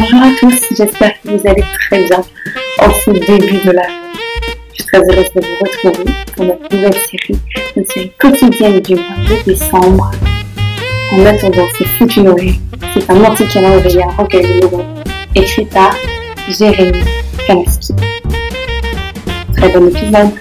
Bonjour à tous, j'espère que vous allez très bien en ce début de l'année. Je suis très heureuse de vous retrouver pour notre nouvelle série, une série quotidienne du mois de décembre. En attendant ce foutu Noël, c'est un anti-calendrier à recueil de nouvelles, écrit par Jérémy Kamaski. Très bon épisode.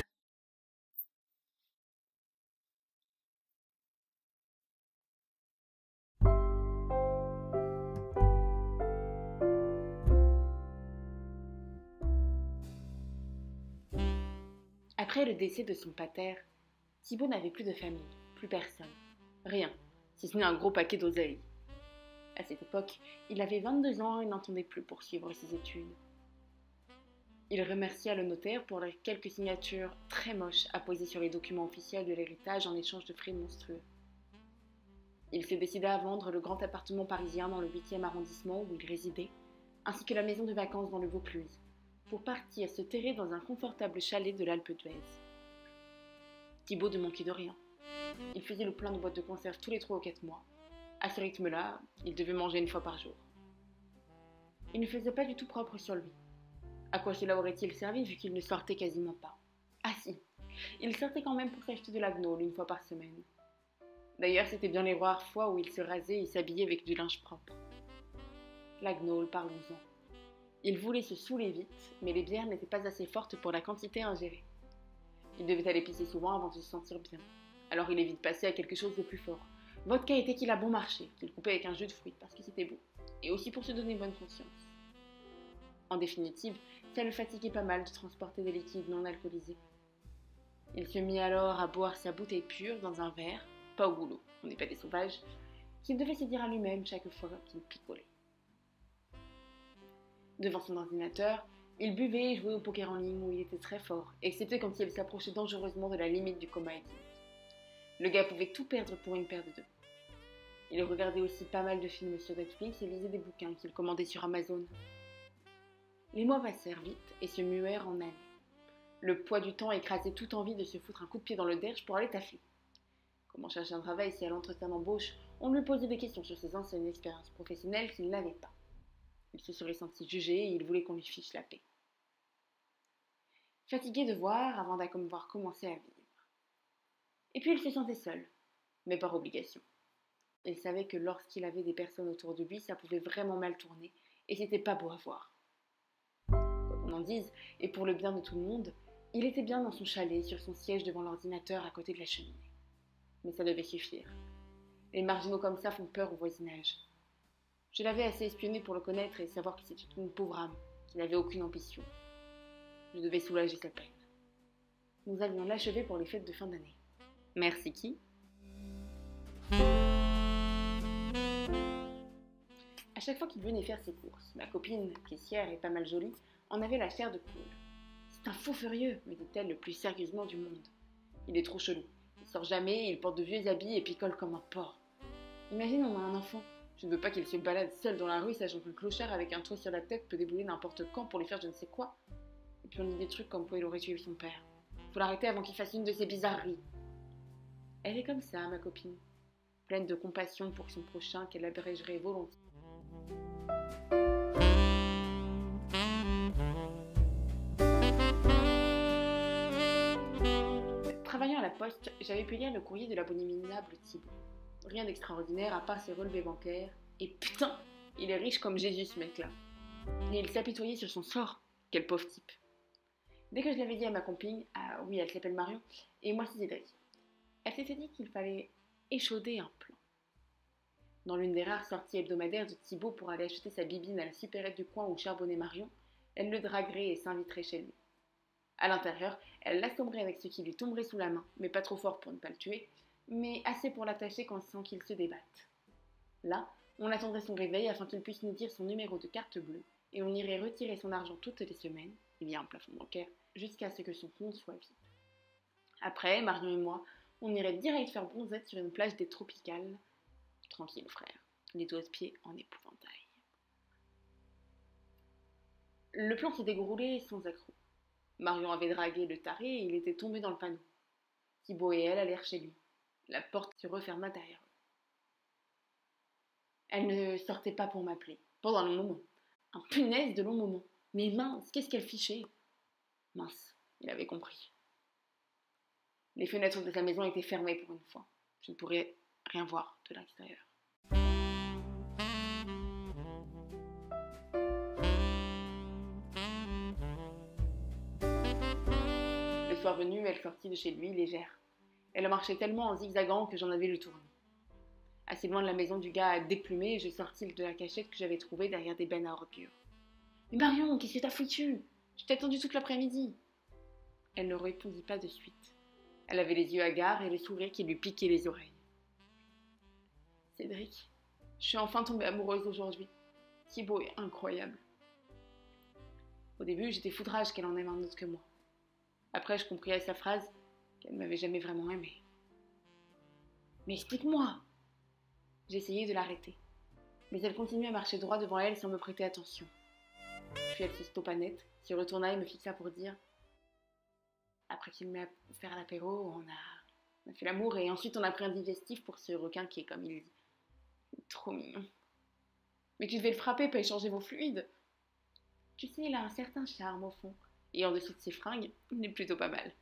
Après le décès de son pater, Thibaut n'avait plus de famille, plus personne, rien, si ce n'est un gros paquet d'oseille. À cette époque, il avait 22 ans et n'entendait plus poursuivre ses études. Il remercia le notaire pour les quelques signatures très moches apposées sur les documents officiels de l'héritage en échange de frais monstrueux. Il se décida à vendre le grand appartement parisien dans le 8e arrondissement où il résidait, ainsi que la maison de vacances dans le Vaucluse, pour partir se terrer dans un confortable chalet de l'Alpe d'Huez. Thibaut ne manquait de rien. Il faisait le plein de boîtes de conserve tous les 3 ou 4 mois. À ce rythme-là, il devait manger 1 fois par jour. Il ne faisait pas du tout propre sur lui. À quoi cela aurait-il servi vu qu'il ne sortait quasiment pas? Ah si, il sortait quand même pour s'acheter de la gnôle 1 fois par semaine. D'ailleurs, c'était bien les rares fois où il se rasait et s'habillait avec du linge propre. La gnôle, parlons-en. Il voulait se saouler vite, mais les bières n'étaient pas assez fortes pour la quantité ingérée. Il devait aller pisser souvent avant de se sentir bien. Alors il est vite passé à quelque chose de plus fort. Vodka et tequila bon marché, qu'il coupait avec un jus de fruits parce que c'était beau, et aussi pour se donner bonne conscience. En définitive, ça le fatiguait pas mal de transporter des liquides non alcoolisés. Il se mit alors à boire sa bouteille pure dans un verre, pas au goulot, on n'est pas des sauvages, qu'il devait se dire à lui-même chaque fois qu'il picolait. Devant son ordinateur, il buvait et jouait au poker en ligne où il était très fort, excepté quand il s'approchait dangereusement de la limite du coma éthylique. Le gars pouvait tout perdre pour une paire de deux. Il regardait aussi pas mal de films sur Netflix et lisait des bouquins qu'il commandait sur Amazon. Les mois passèrent vite et se muèrent en années. Le poids du temps écrasait toute envie de se foutre un coup de pied dans le derge pour aller taffer. Comment chercher un travail si à l'entretien d'embauche, on lui posait des questions sur ses anciennes expériences professionnelles qu'il n'avait pas? Il se serait senti jugé et il voulait qu'on lui fiche la paix. Fatigué de voir avant d'avoir commencé à vivre. Et puis il se sentait seul, mais par obligation. Il savait que lorsqu'il avait des personnes autour de lui, ça pouvait vraiment mal tourner, et c'était pas beau à voir. Quoi qu'on en dise, et pour le bien de tout le monde, il était bien dans son chalet, sur son siège devant l'ordinateur à côté de la cheminée. Mais ça devait suffire. Les marginaux comme ça font peur au voisinage. Je l'avais assez espionné pour le connaître et savoir que c'était une pauvre âme, qui n'avait aucune ambition. Je devais soulager sa peine. Nous allions l'achever pour les fêtes de fin d'année. Merci qui? À chaque fois qu'il venait faire ses courses, ma copine, caissière et pas mal jolie, en avait la chair de poule. C'est un fou furieux, me dit-elle le plus sérieusement du monde. Il est trop chelou. Il sort jamais, il porte de vieux habits et picole comme un porc. Imagine, on a un enfant. Je ne veux pas qu'il se balade seul dans la rue, sachant qu'un clochard avec un toit sur la tête peut débouler n'importe quand pour lui faire je ne sais quoi. Et puis on dit des trucs comme quoi il aurait tué son père. Faut l'arrêter avant qu'il fasse une de ses bizarreries. Elle est comme ça, ma copine. Pleine de compassion pour son prochain qu'elle abrégerait volontiers. Travaillant à la poste, j'avais pu lire le courrier de l'abominable Thibaut. Rien d'extraordinaire à part ses relevés bancaires. Et putain, il est riche comme Jésus ce mec-là. Et il s'apitoyait sur son sort. Quel pauvre type. Dès que je l'avais dit à ma copine, ah oui, elle s'appelle Marion, et moi c'est Cédric, elle s'était dit qu'il fallait échauder un plan. Dans l'une des rares sorties hebdomadaires de Thibaut pour aller acheter sa bibine à la supérette du coin où charbonnait Marion, elle le draguerait et s'inviterait chez lui. À l'intérieur, elle l'assommerait avec ce qui lui tomberait sous la main, mais pas trop fort pour ne pas le tuer, mais assez pour l'attacher sans qu'il se débatte. Là, on attendrait son réveil afin qu'il puisse nous dire son numéro de carte bleue, et on irait retirer son argent toutes les semaines, il y a un plafond bancaire, jusqu'à ce que son compte soit vide. Après, Marion et moi, on irait direct faire bronzette sur une plage des tropicales. Tranquille, frère, les doigts de pied en épouvantail. Le plan s'est déroulé sans accroc. Marion avait dragué le taré et il était tombé dans le panneau. Thibaut et elle allèrent chez lui. La porte se referma derrière eux. Elle ne sortait pas pour m'appeler, pendant le moment. Un punaise de long moment. Mais mince, qu'est-ce qu'elle fichait? Mince, il avait compris. Les fenêtres de sa maison étaient fermées pour une fois. Je ne pourrais rien voir de l'extérieur. Le soir venu, elle sortit de chez lui, légère. Elle marchait tellement en zigzagant que j'en avais le tournis. Assez loin de la maison du gars déplumé, je sortis de la cachette que j'avais trouvée derrière des bennes à ordures. « Mais Marion, qu'est-ce que t'as foutu? Je t'ai attendu toute l'après-midi. » Elle ne répondit pas de suite. Elle avait les yeux hagards et le sourire qui lui piquait les oreilles. « Cédric, je suis enfin tombée amoureuse aujourd'hui. Thibaut est incroyable. » Au début, j'étais foudrage qu'elle en aime un autre que moi. Après, je compris à sa phrase qu'elle ne m'avait jamais vraiment aimée. « Mais explique-moi !» J'essayais de l'arrêter, mais elle continuait à marcher droit devant elle sans me prêter attention. Puis elle se stoppa net, se retourna et me fixa pour dire « Après qu'il m'ait fait l'apéro, on a fait l'amour et ensuite on a pris un digestif pour se requinquer, comme il dit. Trop mignon. Mais tu devais le frapper, pas échanger vos fluides. Tu sais, il a un certain charme au fond, et en dessous de ses fringues, il est plutôt pas mal.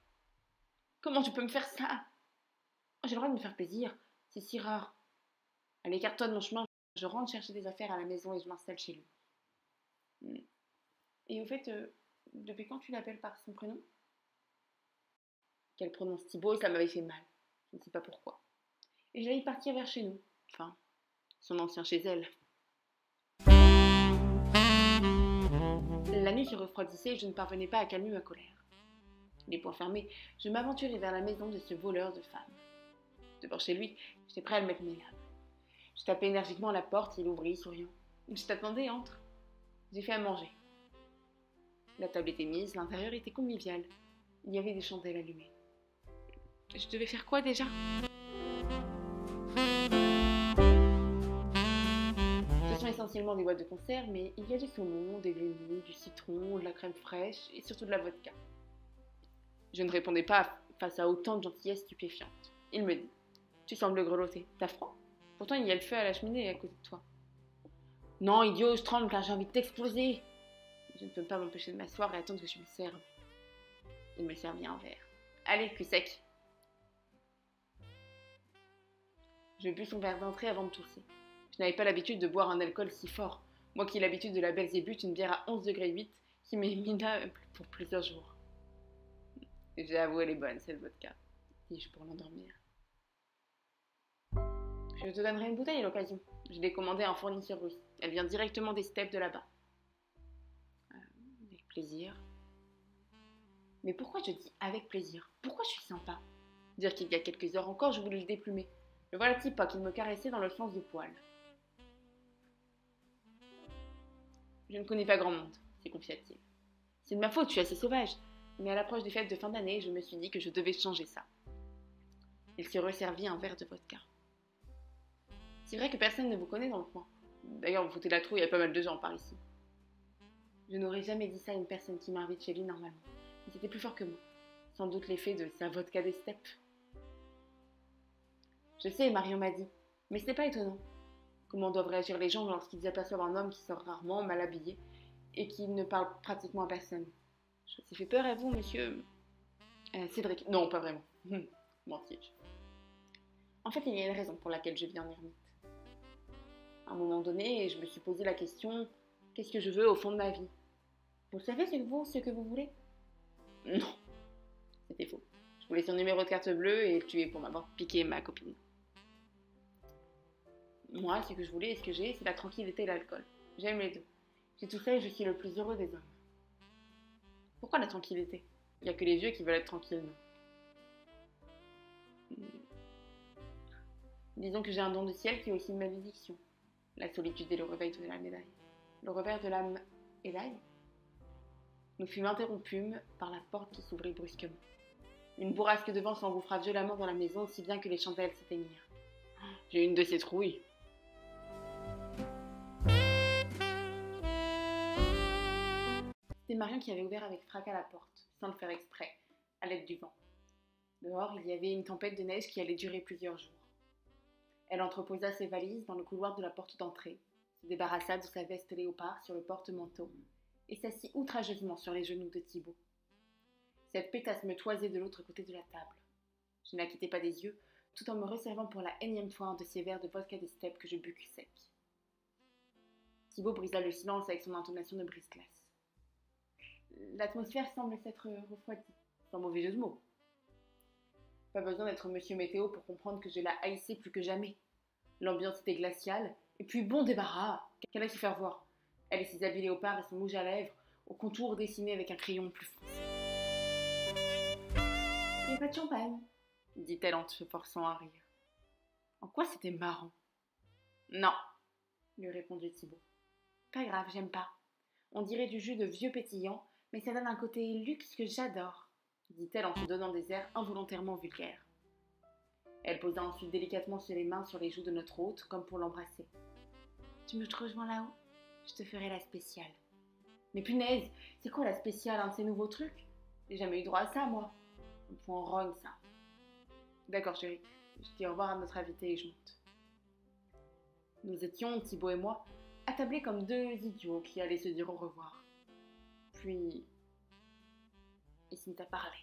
Comment tu peux me faire ça? J'ai le droit de me faire plaisir, c'est si rare. Elle écarte-toi de mon chemin, je rentre chercher des affaires à la maison et je m'installe chez lui. Et au fait, depuis quand tu l'appelles par son prénom? Qu'elle prononce Thibaut, ça m'avait fait mal. Je ne sais pas pourquoi. Et j'allais partir vers chez nous. Enfin, son ancien chez elle. La nuit se refroidissait et je ne parvenais pas à calmer ma colère. Les poings fermés, je m'aventurais vers la maison de ce voleur de femmes. Devant chez lui, j'étais prêt à le mettre minable. Je tapais énergiquement à la porte, il ouvrit, souriant. Je t'attendais, entre. J'ai fait à manger. La table était mise, l'intérieur était convivial. Il y avait des chandelles allumées. Je devais faire quoi déjà? Ce sont essentiellement des boîtes de conserve, mais il y a du saumon, des légumes, du citron, de la crème fraîche et surtout de la vodka. Je ne répondais pas face à autant de gentillesse stupéfiante. Il me dit « Tu sembles grelotter, t'as froid? Pourtant il y a le feu à la cheminée à côté de toi. » « Non, idiot, je tremble car j'ai envie de t'exploser. » Je ne peux pas m'empêcher de m'asseoir et attendre que je me serve. Il me servit un verre. « Allez, cul sec. » Je bus son verre d'entrée avant de tousser. Je n'avais pas l'habitude de boire un alcool si fort. Moi qui ai l'habitude de la Belzébuth, une bière à 11,8 degrés qui m'est mina pour plusieurs jours. J'ai avoué, elle est bonne, cette vodka. Dis-je pour l'endormir. Je te donnerai une bouteille à l'occasion. Je l'ai commandée à un fournisseur russe. Elle vient directement des steppes de là-bas. Avec plaisir. Mais pourquoi je dis avec plaisir? Pourquoi je suis sympa? Dire qu'il y a quelques heures encore, je voulais le déplumer. Le voilà Tipa qu'il me caressait dans le sens du poil. Je ne connais pas grand monde, s'y confia-t-il. C'est de ma faute, je suis assez sauvage. Mais à l'approche des fêtes de fin d'année, je me suis dit que je devais changer ça. Il s'y resservit un verre de vodka. C'est vrai que personne ne vous connaît dans le coin. D'ailleurs, vous foutez la trouille, il y a pas mal de gens par ici. Je n'aurais jamais dit ça à une personne qui m'invite chez lui normalement. Mais c'était plus fort que moi. Sans doute l'effet de sa vodka des steppes. Je sais, Marion m'a dit, mais ce n'est pas étonnant. Comment doivent réagir les gens lorsqu'ils aperçoivent un homme qui sort rarement, mal habillé, et qui ne parle pratiquement à personne? Ça fait peur à vous, monsieur Cédric? Non, pas vraiment. Mentis-je. En fait, il y a une raison pour laquelle je vis en ermite. À un moment donné, je me suis posé la question, qu'est-ce que je veux au fond de ma vie? Vous savez ce que vous voulez? Non, c'était faux. Je voulais son numéro de carte bleue et le tuer pour m'avoir piqué ma copine. Moi, ce que je voulais et ce que j'ai, c'est la tranquillité et l'alcool. J'aime les deux. J'ai tout ça et je suis le plus heureux des hommes. Pourquoi la tranquillité? Il n'y a que les vieux qui veulent être tranquilles, non? Disons que j'ai un don de ciel qui est aussi une malédiction. La solitude et le réveil de la médaille. Le revers de la médaille? Nous fûmes interrompus par la porte qui s'ouvrit brusquement. Une bourrasque de vent s'engouffra violemment dans la maison, si bien que les chandelles s'éteignirent. J'ai une de ces trouilles. C'était Marion qui avait ouvert avec fracas la porte, sans le faire exprès, à l'aide du vent. Dehors, il y avait une tempête de neige qui allait durer plusieurs jours. Elle entreposa ses valises dans le couloir de la porte d'entrée, se débarrassa de sa veste léopard sur le porte-manteau et s'assit outrageusement sur les genoux de Thibaut. Cette pétasse me toisait de l'autre côté de la table. Je ne la quittais pas des yeux, tout en me resservant pour la énième fois un de ces verres de vodka des steppes que je bus sec. Thibaut brisa le silence avec son intonation de brise-glace. L'atmosphère semble s'être refroidie, sans mauvais jeu de mots. Pas besoin d'être monsieur météo pour comprendre que je la haïssais plus que jamais. L'ambiance était glaciale, et puis bon débarras, qu'elle a su faire voir. Elle et ses habits léopards et son rouge à lèvres, au contour dessiné avec un crayon plus foncé. « Il n'y a pas de champagne », dit-elle en se forçant à rire. En quoi c'était marrant ? Non, lui répondit Thibaut. Pas grave, j'aime pas. On dirait du jus de vieux pétillant, mais ça donne un côté luxe que j'adore, dit-elle en se donnant des airs involontairement vulgaires. Elle posa ensuite délicatement les mains sur les joues de notre hôte, comme pour l'embrasser. Tu me rejoins là-haut ? Je te ferai la spéciale. Mais punaise, c'est quoi la spéciale, un de ces nouveaux trucs ? J'ai jamais eu droit à ça, moi. Un point rogne, ça. D'accord, chérie. Je dis au revoir à notre invité et je monte. Nous étions, Thibaut et moi, attablés comme deux idiots qui allaient se dire au revoir. Puis, il se mit à parler.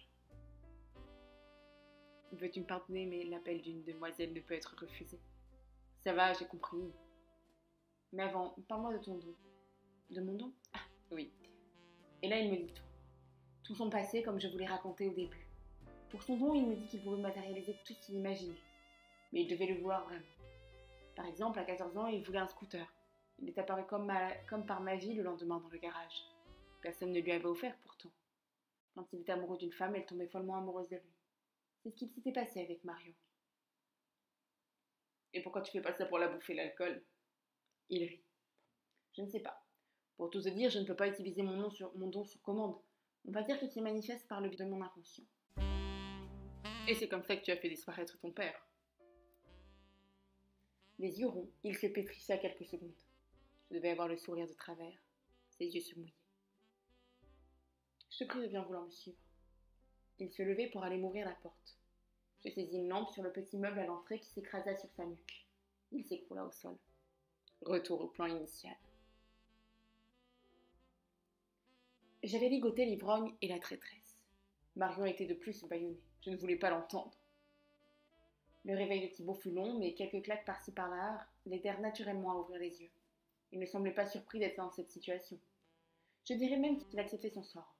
Veux-tu me pardonner, mais l'appel d'une demoiselle ne peut être refusé. Ça va, j'ai compris. Mais avant, parle-moi de ton don. De mon don ? Ah, oui. Et là, il me dit tout. Tout son passé, comme je vous l'ai raconté au début. Pour son don, il me dit qu'il pouvait matérialiser tout ce qu'il imaginait. Mais il devait le vouloir vraiment. Par exemple, à 14 ans, il voulait un scooter. Il est apparu comme par magie le lendemain dans le garage. Personne ne lui avait offert pourtant. Quand il était amoureux d'une femme, elle tombait follement amoureuse de lui. C'est ce qui s'était passé avec Marion. Et pourquoi tu fais pas ça pour la bouffer, l'alcool ? Il rit. Je ne sais pas. Pour tout te dire, je ne peux pas utiliser mon don sur commande. On va dire qu'il se manifeste par le biais de mon inconscient. Et c'est comme ça que tu as fait disparaître ton père. Les yeux ronds, il se pétrissait à quelques secondes. Je devais avoir le sourire de travers. Ses yeux se mouillaient. Je te prie de bien vouloir me suivre. Il se levait pour aller m'ouvrir la porte. Je saisis une lampe sur le petit meuble à l'entrée qui s'écrasa sur sa nuque. Il s'écroula au sol. Retour au plan initial. J'avais ligoté l'ivrogne et la traîtresse. Marion était de plus bâillonnée. Je ne voulais pas l'entendre. Le réveil de Thibaut fut long, mais quelques claques par-ci par-là l'aidèrent naturellement à ouvrir les yeux. Il ne semblait pas surpris d'être dans cette situation. Je dirais même qu'il acceptait son sort.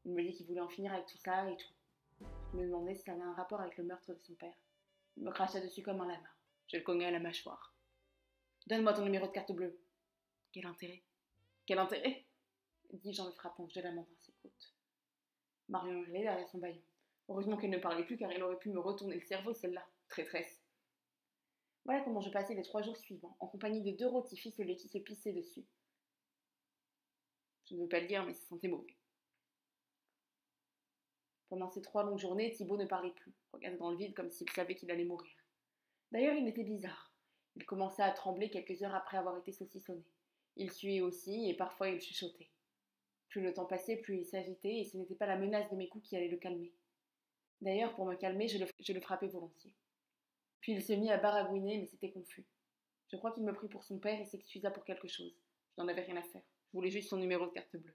Il me dit qu'il voulait en finir avec tout ça et tout. Je me demandais si ça avait un rapport avec le meurtre de son père. Il me cracha dessus comme un lama. Je le cognai à la mâchoire. « Donne-moi ton numéro de carte bleue. »« Quel intérêt ? » ?»« Quel intérêt ?» dis-je en le frappant violemment dans ses côtes. Marion hurlait derrière son bâillon. Heureusement qu'elle ne parlait plus car elle aurait pu me retourner le cerveau, celle-là, traîtresse. Voilà comment je passais les 3 jours suivants, en compagnie de 2 rôtis ficelés qui se pissaient dessus. Je ne veux pas le dire, mais ça sentait mauvais. Pendant ces 3 longues journées, Thibaut ne parlait plus, regardait dans le vide comme s'il savait qu'il allait mourir. D'ailleurs, il était bizarre. Il commença à trembler quelques heures après avoir été saucissonné. Il suait aussi, et parfois il chuchotait. Plus le temps passait, plus il s'agitait, et ce n'était pas la menace de mes coups qui allait le calmer. D'ailleurs, pour me calmer, je le frappais volontiers. Puis il se mit à baragouiner, mais c'était confus. Je crois qu'il me prit pour son père et s'excusa pour quelque chose. Je n'en avais rien à faire. Je voulais juste son numéro de carte bleue.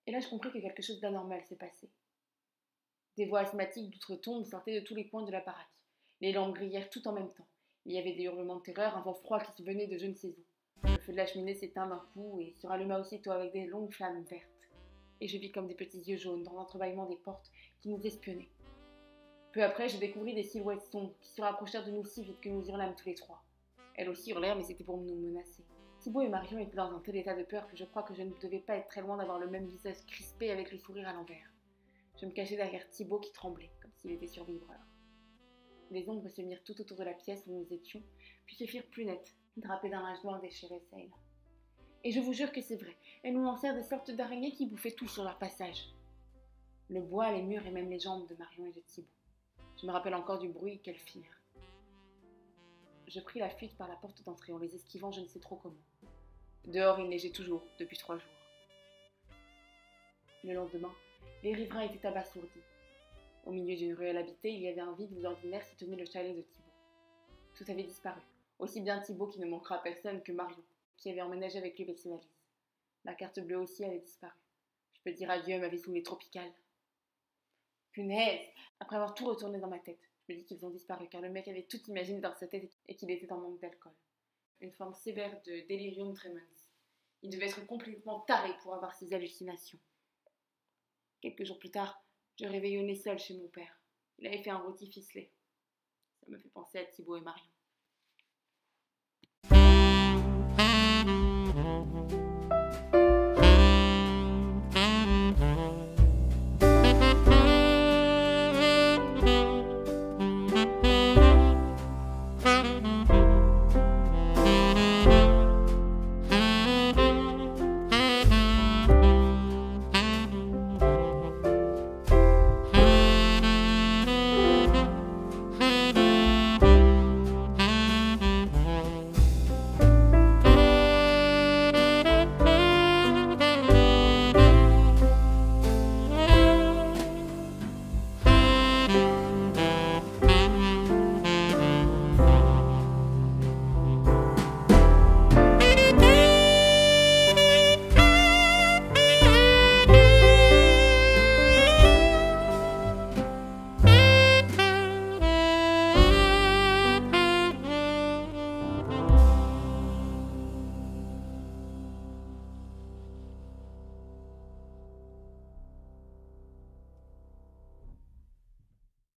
Et là, je compris que quelque chose d'anormal s'est passé. Des voix asthmatiques d'outre-tombe sortaient de tous les coins de la baraque. Les lampes grillèrent tout en même temps. Il y avait des hurlements de terreur, un vent froid qui se venait de je ne sais où. Le feu de la cheminée s'éteint d'un coup et se ralluma aussitôt avec des longues flammes vertes. Et je vis comme des petits yeux jaunes dans l'entrebâillement des portes qui nous espionnaient. Peu après, je découvris des silhouettes sombres qui se rapprochèrent de nous si vite que nous hurlâmes tous les 3. Elles aussi hurlèrent, mais c'était pour nous menacer. Thibaut et Marion étaient dans un tel état de peur que je crois que je ne devais pas être très loin d'avoir le même visage crispé avec le sourire à l'envers. Je me cachai derrière Thibaut qui tremblait, comme s'il était survivreur. Les ombres se mirent tout autour de la pièce où nous étions, puis se firent plus nettes, drapées d'un linge noir déchiré çà et là. Et je vous jure que c'est vrai, elles nous lancèrent des sortes d'araignées qui bouffaient tout sur leur passage. Le bois, les murs et même les jambes de Marion et de Thibaut. Je me rappelle encore du bruit qu'elles firent. Je pris la fuite par la porte d'entrée en les esquivant je ne sais trop comment. Dehors, il neigeait toujours, depuis 3 jours. Le lendemain, les riverains étaient abasourdis. Au milieu d'une ruelle habitée, il y avait un vide où d'ordinaire se tenait le chalet de Thibaut. Tout avait disparu. Aussi bien Thibaut qui ne manquera à personne que Marion, qui avait emménagé avec lui avec ses valises. Ma carte bleue aussi avait disparu. Je peux dire adieu à ma vie sous les tropicales. Punaise! Après avoir tout retourné dans ma tête, je me dis qu'ils ont disparu car le mec avait tout imaginé dans sa tête et qu'il était en manque d'alcool. Une forme sévère de délirium tremens. Il devait être complètement taré pour avoir ces hallucinations. Quelques jours plus tard, je réveillonnais seule chez mon père. Il avait fait un rôti ficelé. Ça me fait penser à Thibaut et Marion.